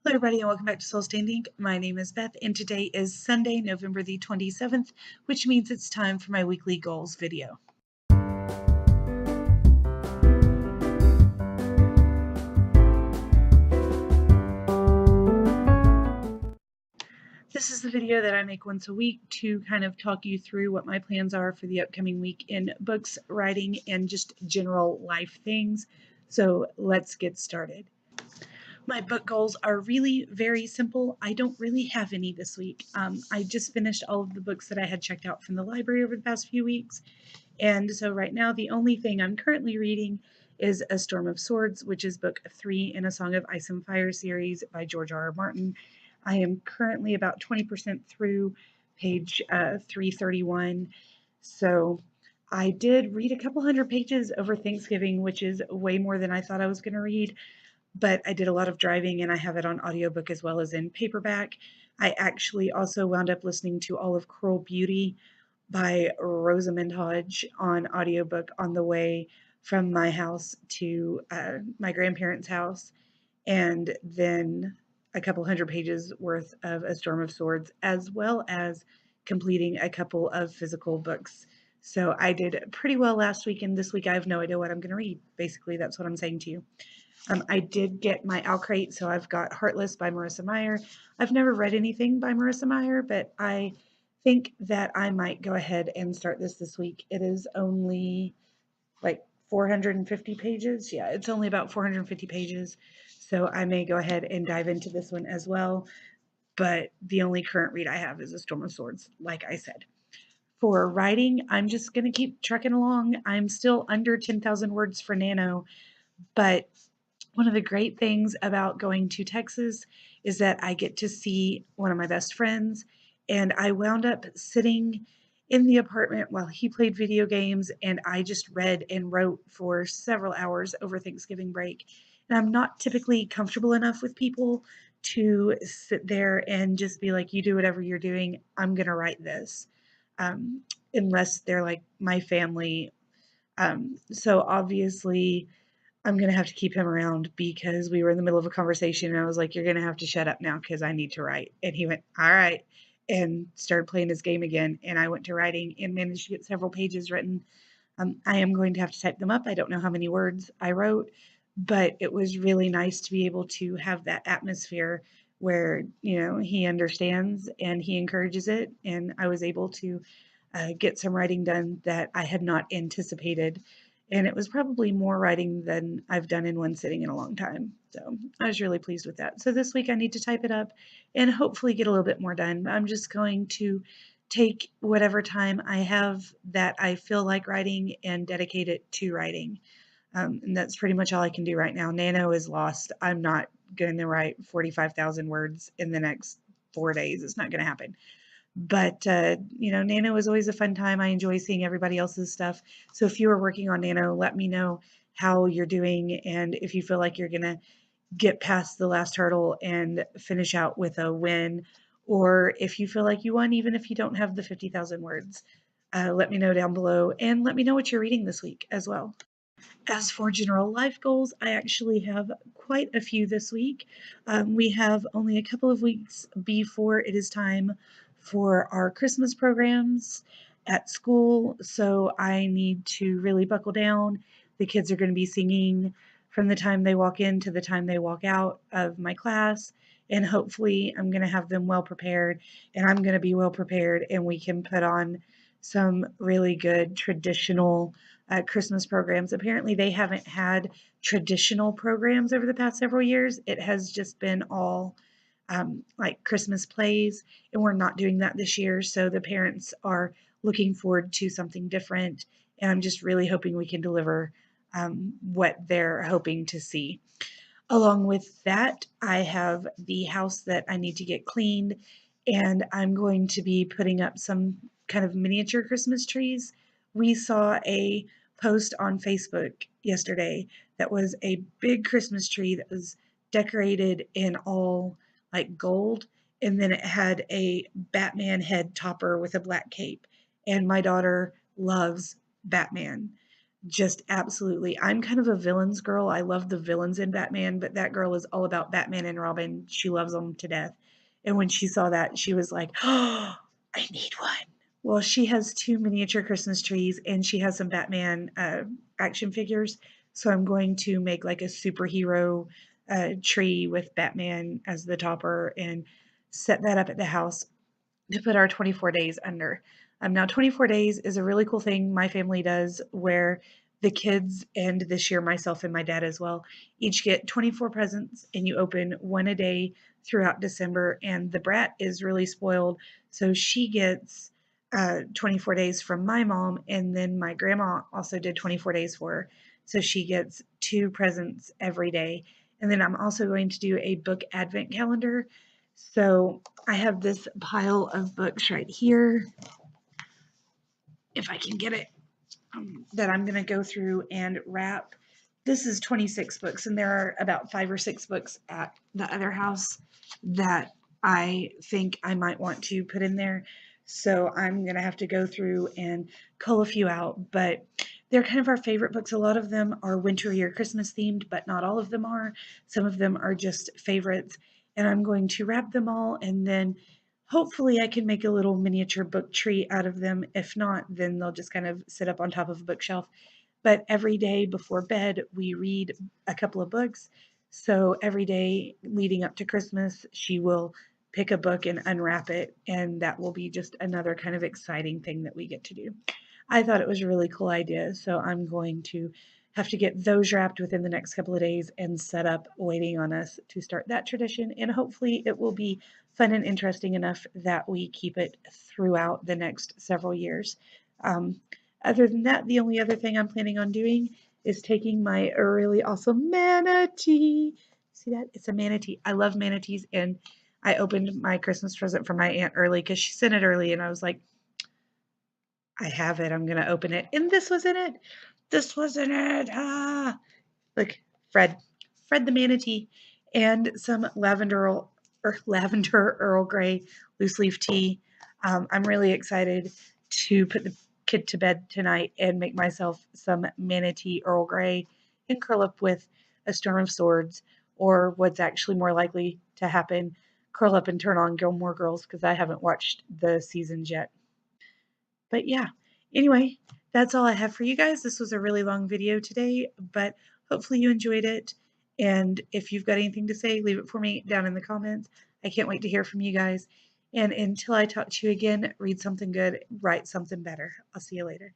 Hello, everybody, and welcome back to Soul Standing. My name is Beth, and today is Sunday, November the 27th, which means it's time for my weekly goals video. This is the video that I make once a week to kind of talk you through what my plans are for the upcoming week in books, writing, and just general life things. So let's get started. My book goals are really very simple. I don't really have any this week. I just finished all of the books that I had checked out from the library over the past few weeks. And so right now, the only thing I'm currently reading is A Storm of Swords, which is book 3 in A Song of Ice and Fire series by George R. R. Martin. I am currently about 20% through page 331. So I did read a couple hundred pages over Thanksgiving, which is way more than I thought I was going to read, but I did a lot of driving and I have it on audiobook as well as in paperback. I actually also wound up listening to all of Cruel Beauty by Rosamund Hodge on audiobook on the way from my house to my grandparents' house, and then a couple hundred pages worth of A Storm of Swords, as well as completing a couple of physical books. So I did pretty well last week, and this week I have no idea what I'm going to read. Basically, that's what I'm saying to you. I did get my Crate, so I've got Heartless by Marissa Meyer. I've never read anything by Marissa Meyer, but I think that I might go ahead and start this week. It is only like 450 pages. Yeah, it's only about 450 pages. So I may go ahead and dive into this one as well. But the only current read I have is A Storm of Swords, like I said. For writing, I'm just going to keep trucking along. I'm still under 10,000 words for Nano, but one of the great things about going to Texas is that I get to see one of my best friends, and I wound up sitting in the apartment while he played video games, and I just read and wrote for several hours over Thanksgiving break. And I'm not typically comfortable enough with people to sit there and just be like, you do whatever you're doing, I'm going to write this, um, unless they're like my family. So obviously, I'm gonna have to keep him around because we were in the middle of a conversation and I was like, "You're gonna have to shut up now because I need to write." And he went, "All right," and started playing his game again. And I went to writing and managed to get several pages written. I am going to have to type them up. I don't know how many words I wrote, but it was really nice to be able to have that atmosphere where, he understands and he encourages it. And I was able to get some writing done that I had not anticipated. And it was probably more writing than I've done in one sitting in a long time. So I was really pleased with that. So this week I need to type it up and hopefully get a little bit more done. I'm just going to take whatever time I have that I feel like writing and dedicate it to writing. And that's pretty much all I can do right now. Nano is lost. I'm not going to write 45,000 words in the next 4 days. It's not going to happen. But, Nano is always a fun time. I enjoy seeing everybody else's stuff. So if you are working on Nano, let me know how you're doing and if you feel like you're going to get past the last hurdle and finish out with a win, or if you feel like you won, even if you don't have the 50,000 words. Let me know down below and let me know what you're reading this week as well. As for general life goals, I actually have quite a few this week. We have only a couple of weeks before it is time for our Christmas programs at school, so I need to really buckle down. The kids are going to be singing from the time they walk in to the time they walk out of my class, and hopefully, I'm going to have them well prepared, and I'm going to be well prepared, and we can put on some really good traditional Christmas programs. Apparently, they haven't had traditional programs over the past several years. It has just been all like Christmas plays, and we're not doing that this year. So the parents are looking forward to something different, and I'm just really hoping we can deliver what they're hoping to see. Along with that, I have the house that I need to get cleaned, and I'm going to be putting up some kind of miniature Christmas trees. We saw a post on Facebook yesterday that was a big Christmas tree that was decorated in all like gold, and then it had a Batman head topper with a black cape. And my daughter loves Batman. Just absolutely. I'm kind of a villains girl. I love the villains in Batman, but that girl is all about Batman and Robin. She loves them to death. And when she saw that, she was like, "Oh, I need one." Well, she has two miniature Christmas trees and she has some Batman action figures. So I'm going to make like a superhero tree with Batman as the topper and set that up at the house to put our 24 days under. Now, 24 days is a really cool thing my family does where the kids, and this year myself and my dad as well, each get 24 presents and you open one a day throughout December. And the brat is really spoiled. So she gets 24 days from my mom. And then my grandma also did 24 days for her. So she gets two presents every day. And then I'm also going to do a book advent calendar. So I have this pile of books right here, if I can get it, that I'm going to go through and wrap. This is 26 books, and there are about 5 or 6 books at the other house that I think I might want to put in there. So I'm going to have to go through and cull a few out, but they're kind of our favorite books. A lot of them are wintry or Christmas themed, but not all of them are. Some of them are just favorites, and I'm going to wrap them all and then hopefully I can make a little miniature book tree out of them. If not, then they'll just kind of sit up on top of a bookshelf. But every day before bed, we read a couple of books. So every day leading up to Christmas, she will pick a book and unwrap it. And that will be just another kind of exciting thing that we get to do. I thought it was a really cool idea. So I'm going to have to get those wrapped within the next couple of days and set up waiting on us to start that tradition. And hopefully it will be fun and interesting enough that we keep it throughout the next several years. Um, Other than that, the only other thing I'm planning on doing is taking my really awesome manatee. See that? It's a manatee. I love manatees, and I opened my Christmas present from my aunt early because she sent it early, and I was like, I have it. I'm gonna open it, and this was in it. This was in it. Ah, look, Fred, Fred the manatee, and some lavender Earl Grey loose leaf tea. I'm really excited to put the kid to bed tonight and make myself some manatee Earl Grey and curl up with a Storm of Swords, or what's actually more likely to happen, curl up and turn on Gilmore Girls because I haven't watched the seasons yet. But yeah, anyway, that's all I have for you guys. This was a really long video today, but hopefully you enjoyed it. And if you've got anything to say, leave it for me down in the comments. I can't wait to hear from you guys. And until I talk to you again, read something good, write something better. I'll see you later.